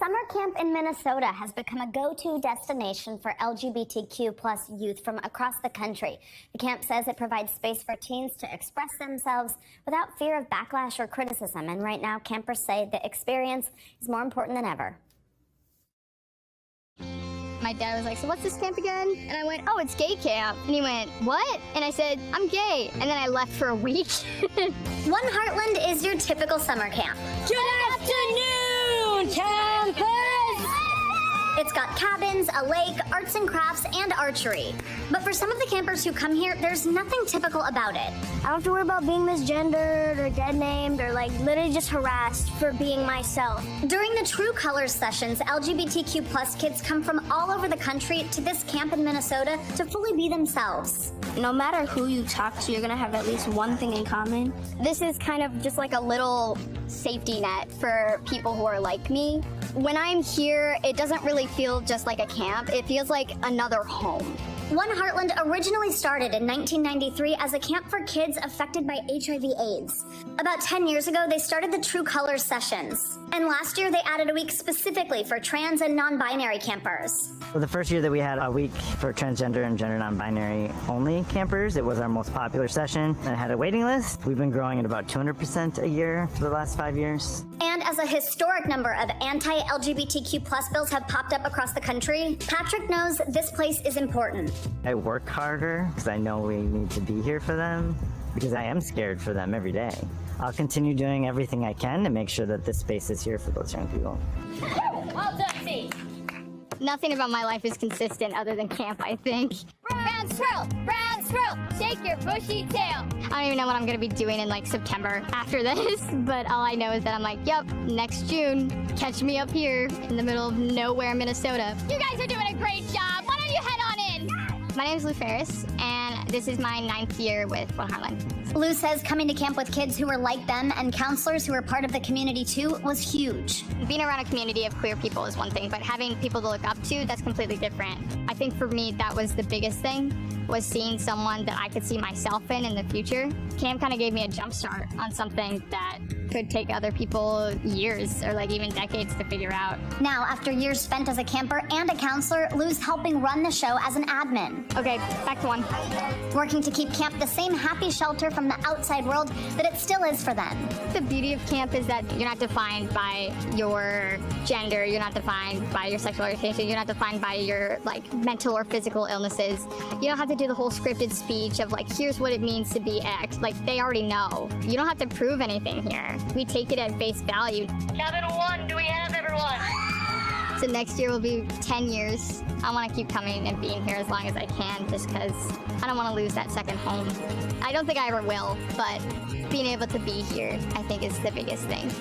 Summer camp in Minnesota has become a go-to destination for LGBTQ plus youth from across the country. The camp says it provides space for teens to express themselves without fear of backlash or criticism. And right now, campers say the experience is more important than ever. My dad was like, "So what's this camp again?" And I went, "Oh, it's gay camp." And he went, "What?" And I said, "I'm gay." And then I left for a week. One Heartland is your typical summer camp. Good afternoon, campers! It's got cabins, a lake, arts and crafts, and archery. But for some of the campers who come here, there's nothing typical about it. I don't have to worry about being misgendered or dead named or literally just harassed for being myself. During the True Colors sessions, LGBTQ plus kids come from all over the country to this camp in Minnesota to fully be themselves. No matter who you talk to, you're gonna have at least one thing in common. This is kind of just like a little safety net for people who are like me. When I'm here, it doesn't really feel just like a camp. It feels like another home. One Heartland originally started in 1993 as a camp for kids affected by HIV/AIDS. About 10 years ago, they started the True Colors sessions. And last year, they added a week specifically for trans and non-binary campers. Well, the first year that we had a week for transgender and gender non-binary only campers, it was our most popular session and it had a waiting list. We've been growing at about 200% a year for the last 5 years. And as a historic number of anti-LGBTQ plus bills have popped up across the country, Patrick knows this place is important. I work harder because I know we need to be here for them, because I am scared for them every day. I'll continue doing everything I can to make sure that this space is here for those young people. Well done, C. Nothing about my life is consistent other than camp, I think. Round swirl, shake your bushy tail. I don't even know what I'm gonna be doing in September after this, but all I know is that I'm like, yep, next June, catch me up here in the middle of nowhere, Minnesota. You guys are doing a great job. Why don't you head on in? My name is Lou Ferris, and this is my 9th year with One Heartland. Lou says coming to camp with kids who were like them and counselors who were part of the community too was huge. Being around a community of queer people is one thing, but having people to look up to, that's completely different. I think for me, that was the biggest thing, was seeing someone that I could see myself in the future. Camp kind of gave me a jump start on something that could take other people years or even decades to figure out. Now, after years spent as a camper and a counselor, Lou's helping run the show as an admin. Okay, back to one. Working to keep camp the same happy shelter from the outside world that it still is for them. The beauty of camp is that you're not defined by your gender, you're not defined by your sexual orientation, you're not defined by your mental or physical illnesses. You don't have to do the whole scripted speech of here's what it means to be X. They already know. You don't have to prove anything here. We take it at face value. Cabin 1, do we have everyone? So next year will be 10 years. I want to keep coming and being here as long as I can, just because I don't want to lose that second home. I don't think I ever will, but being able to be here, I think, is the biggest thing.